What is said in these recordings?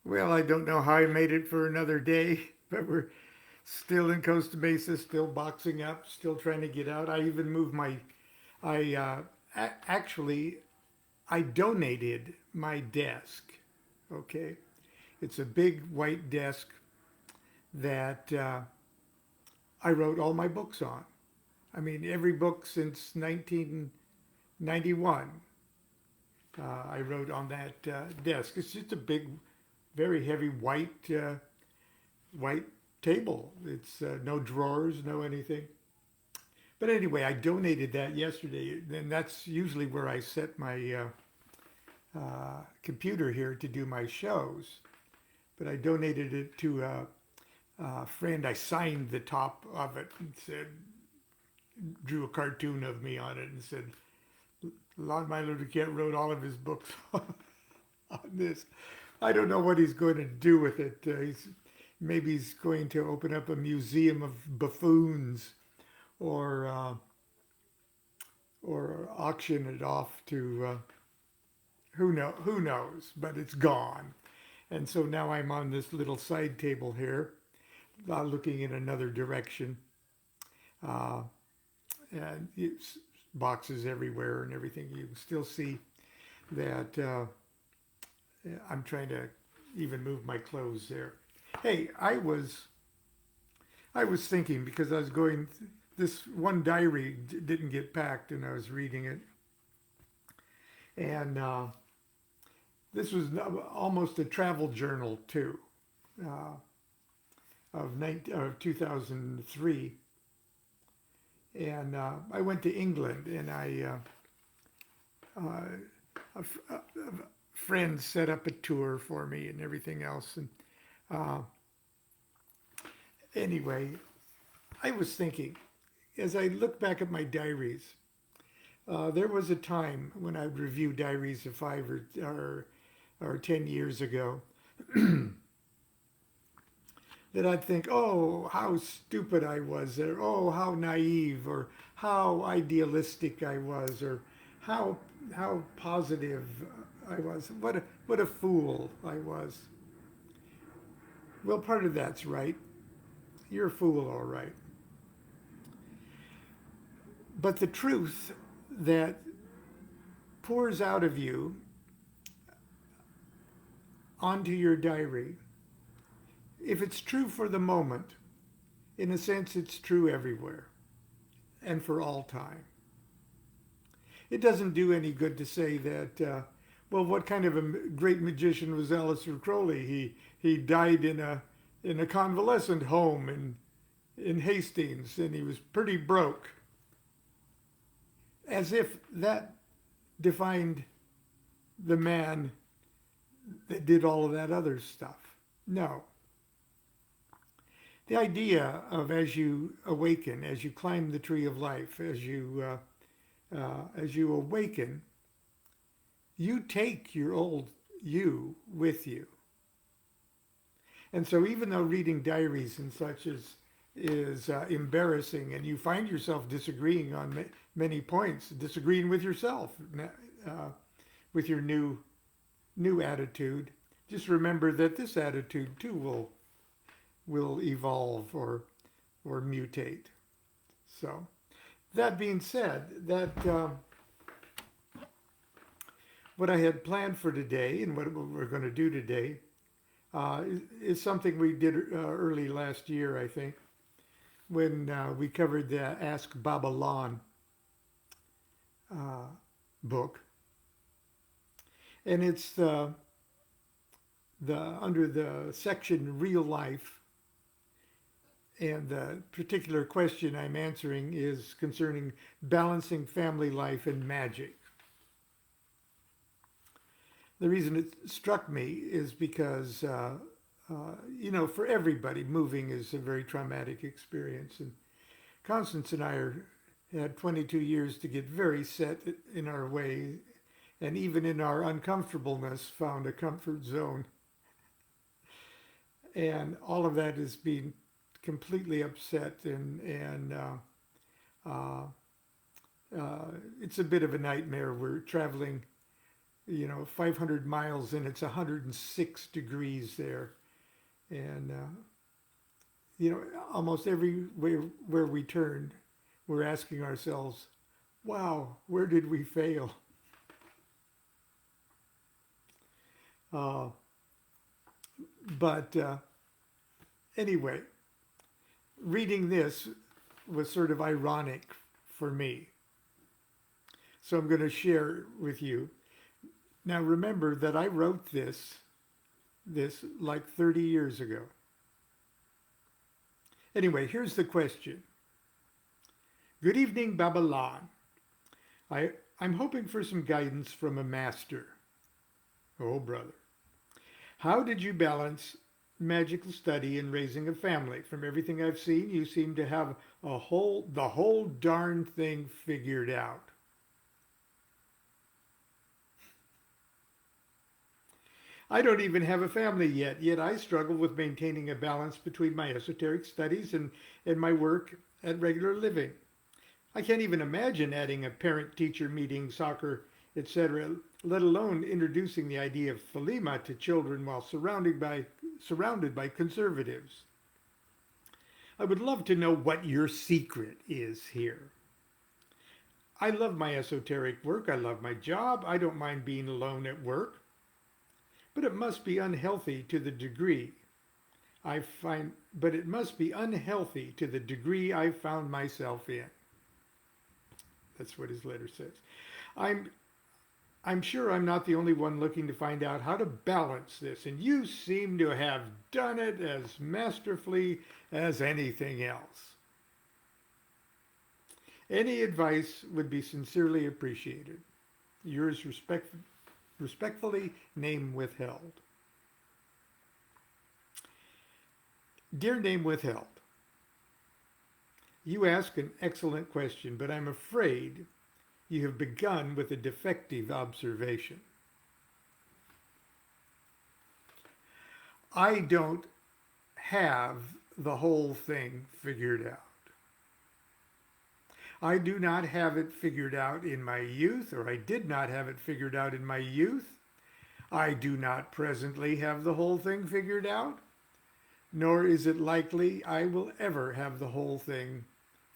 Well, I don't know how I made it for another day, but we're still in Costa Mesa, still boxing up, still trying to get out. I even moved my, actually, I donated my desk. Okay. It's a big white desk that I wrote all my books on. I mean, every book since 1991, I wrote on that desk. It's just a big, very heavy white table. It's no drawers, no anything. But anyway, I donated that yesterday, and that's usually where I set my computer here to do my shows. But I donated it to a friend. I signed the top of it and said, drew a cartoon of me on it and said, Lon Milo DuQuette wrote all of his books on this. I don't know what he's going to do with it. Maybe he's going to open up a museum of buffoons, or auction it off to who knows. But it's gone, and so now I'm on this little side table here, looking in another direction, uh, and it's boxes everywhere and everything. You can still see that I'm trying to even move my clothes there. Hey, I was thinking, because I was going, this one diary didn't get packed, and I was reading it, and this was almost a travel journal too, uh, of 2003, and I went to England, and a, a friend set up a tour for me and everything else, and uh, anyway, I was thinking, as I look back at my diaries, there was a time when I'd review diaries of 10 years ago that I'd think, oh, how stupid I was, or oh, how naive, or how idealistic I was, or how how positive I was. What a fool I was. Well, part of that's right. You're a fool, all right. But the truth that pours out of you onto your diary, if it's true for the moment, in a sense, it's true everywhere and for all time. It doesn't do any good to say that, well, what kind of a great magician was Aleister Crowley? He died in a convalescent home in Hastings, and he was pretty broke. As if that defined the man that did all of that other stuff. No. The idea of, as you awaken, as you climb the tree of life, as you awaken, you take your old you with you. And so, even though reading diaries and such is embarrassing, and you find yourself disagreeing on many points, disagreeing with yourself, uh, with your new attitude, just remember that this attitude too will evolve or mutate. So, that being said, that what I had planned for today and what we're going to do today is something we did early last year, I think, when we covered the Ask Babylon uh, book, and it's the under the section Real Life, and the particular question I'm answering is concerning balancing family life and magic. The reason it struck me is because, for everybody, moving is a very traumatic experience. And Constance and I had 22 years to get very set in our way, and even in our uncomfortableness, found a comfort zone. And all of that is being completely upset, uh, it's a bit of a nightmare. We're traveling 500 miles and it's 106 degrees there. And, almost everywhere where we turned, we're asking ourselves, wow, where did we fail? Uh, but anyway, reading this was sort of ironic for me. So I'm going to share with you. Now remember that I wrote this like 30 years ago. Anyway, here's the question. Good evening, Babylon. I'm hoping for some guidance from a master. Oh, brother. How did you balance magical study and raising a family? From everything I've seen, you seem to have the whole darn thing figured out. I don't even have a family yet I struggle with maintaining a balance between my esoteric studies and my work at regular living. I can't even imagine adding a parent-teacher meeting, soccer, etc., let alone introducing the idea of Thelema to children while surrounded by conservatives. I would love to know what your secret is here. I love my esoteric work. I love my job. I don't mind being alone at work. But it must be unhealthy to the degree I found myself in. That's what his letter says. I'm sure I'm not the only one looking to find out how to balance this, and you seem to have done it as masterfully as anything else. Any advice would be sincerely appreciated. Yours respectfully, name withheld. Dear name withheld, you ask an excellent question, but I'm afraid you have begun with a defective observation. I don't have the whole thing figured out. I do not have it figured out in my youth, or I did not have it figured out in my youth. I do not presently have the whole thing figured out, nor is it likely I will ever have the whole thing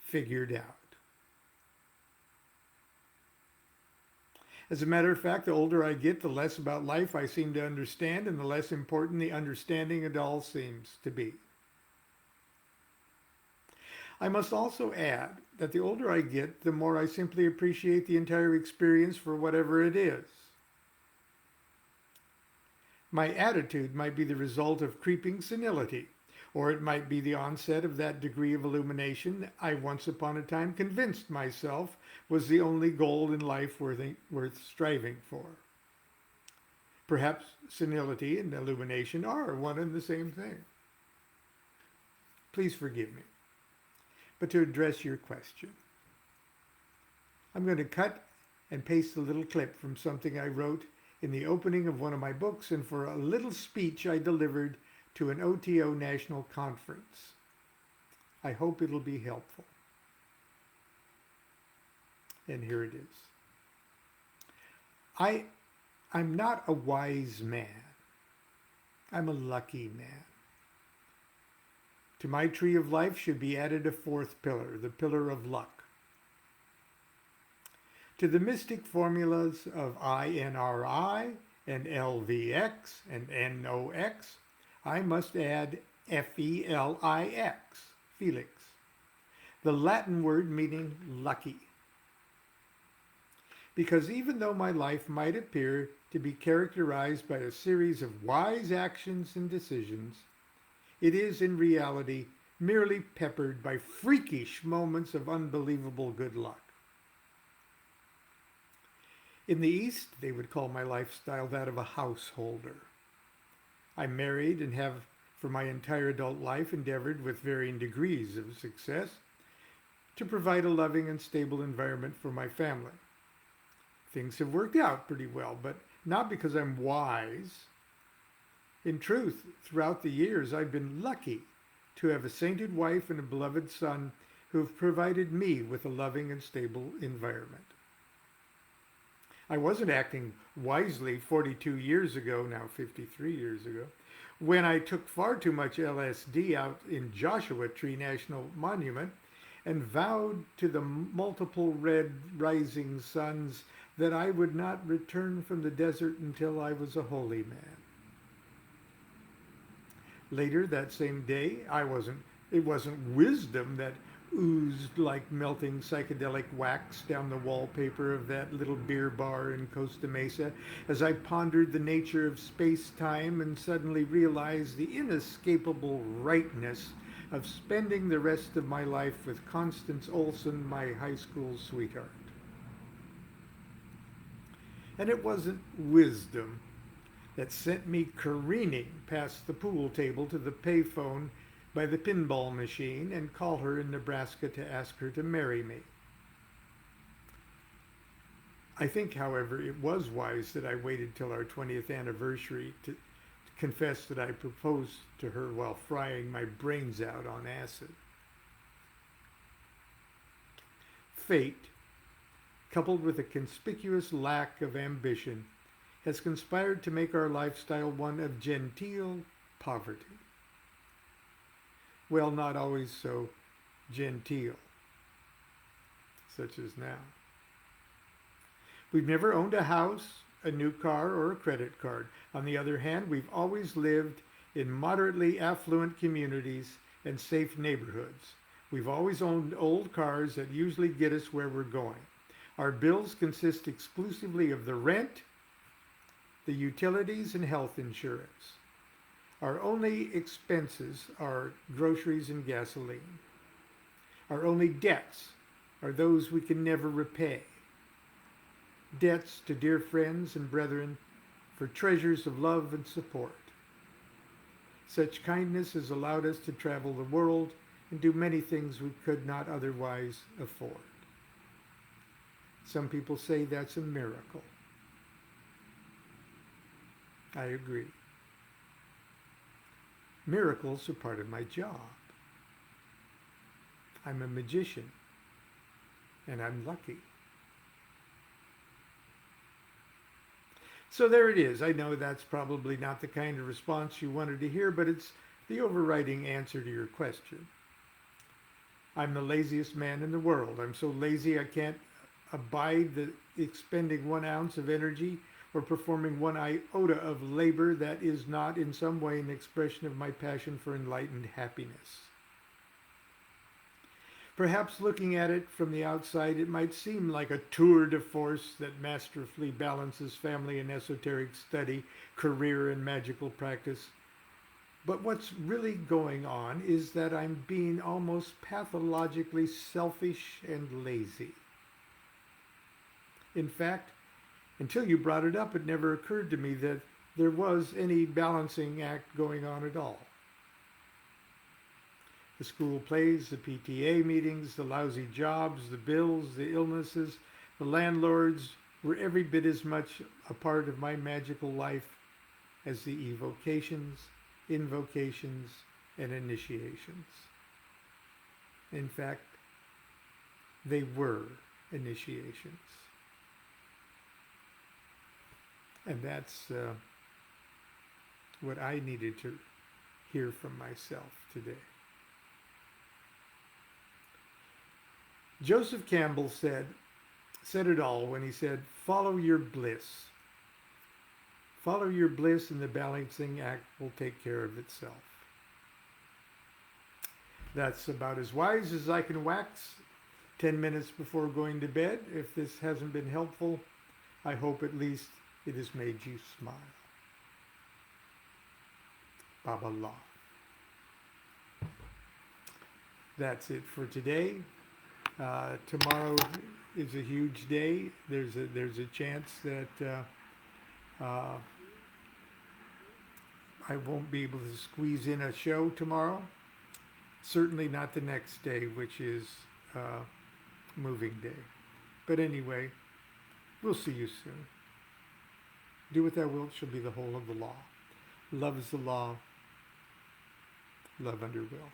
figured out. As a matter of fact, the older I get, the less about life I seem to understand, and the less important the understanding it all seems to be. I must also add that the older I get, the more I simply appreciate the entire experience for whatever it is. My attitude might be the result of creeping senility, or it might be the onset of that degree of illumination I once upon a time convinced myself was the only goal in life worth striving for. Perhaps senility and illumination are one and the same thing. Please forgive me. But to address your question, I'm going to cut and paste a little clip from something I wrote in the opening of one of my books and for a little speech I delivered to an OTO national conference. I hope it'll be helpful. And here it is. I'm not a wise man. I'm a lucky man. To my tree of life should be added a fourth pillar, the pillar of luck. To the mystic formulas of INRI and LVX and NOX, I must add FELIX, Felix, the Latin word meaning lucky. Because even though my life might appear to be characterized by a series of wise actions and decisions, it is in reality merely peppered by freakish moments of unbelievable good luck. In the East, they would call my lifestyle that of a householder. I'm married and have, for my entire adult life, endeavored with varying degrees of success to provide a loving and stable environment for my family. Things have worked out pretty well, but not because I'm wise. In truth, throughout the years, I've been lucky to have a sainted wife and a beloved son who have provided me with a loving and stable environment. I wasn't acting wisely 42 years ago, now 53 years ago, when I took far too much LSD out in Joshua Tree National Monument and vowed to the multiple red rising suns that I would not return from the desert until I was a holy man. Later that same day, it wasn't wisdom that oozed like melting psychedelic wax down the wallpaper of that little beer bar in Costa Mesa as I pondered the nature of space-time and suddenly realized the inescapable rightness of spending the rest of my life with Constance Olson, my high school sweetheart. And it wasn't wisdom that sent me careening past the pool table to the payphone by the pinball machine and call her in Nebraska to ask her to marry me. I think, however, it was wise that I waited till our 20th anniversary to confess that I proposed to her while frying my brains out on acid. Fate, coupled with a conspicuous lack of ambition, has conspired to make our lifestyle one of genteel poverty. Well, not always so genteel, such as now. We've never owned a house, a new car, or a credit card. On the other hand, we've always lived in moderately affluent communities and safe neighborhoods. We've always owned old cars that usually get us where we're going. Our bills consist exclusively of the rent, the utilities, and health insurance. Our only expenses are groceries and gasoline. Our only debts are those we can never repay. Debts to dear friends and brethren for treasures of love and support. Such kindness has allowed us to travel the world and do many things we could not otherwise afford. Some people say that's a miracle. I agree. Miracles are part of my job. I'm a magician, and I'm lucky. So there it is. I know that's probably not the kind of response you wanted to hear, but it's the overriding answer to your question. I'm the laziest man in the world. I'm so lazy I can't abide the expending 1 ounce of energy or performing 1 iota of labor that is not in some way an expression of my passion for enlightened happiness. Perhaps looking at it from the outside, it might seem like a tour de force that masterfully balances family and esoteric study, career and magical practice. But what's really going on is that I'm being almost pathologically selfish and lazy. In fact, until you brought it up, it never occurred to me that there was any balancing act going on at all. The school plays, the PTA meetings, the lousy jobs, the bills, the illnesses, the landlords were every bit as much a part of my magical life as the evocations, invocations, and initiations. In fact, they were initiations. And that's what I needed to hear from myself today. Joseph Campbell said it all when he said, follow your bliss. Follow your bliss and the balancing act will take care of itself. That's about as wise as I can wax 10 minutes before going to bed. If this hasn't been helpful, I hope at least it has made you smile. Baba La. That's it for today. Tomorrow is a huge day. There's a chance that I won't be able to squeeze in a show tomorrow. Certainly not the next day, which is moving day. But anyway, we'll see you soon. Do what thou wilt shall be the whole of the law. Love is the law. Love under will.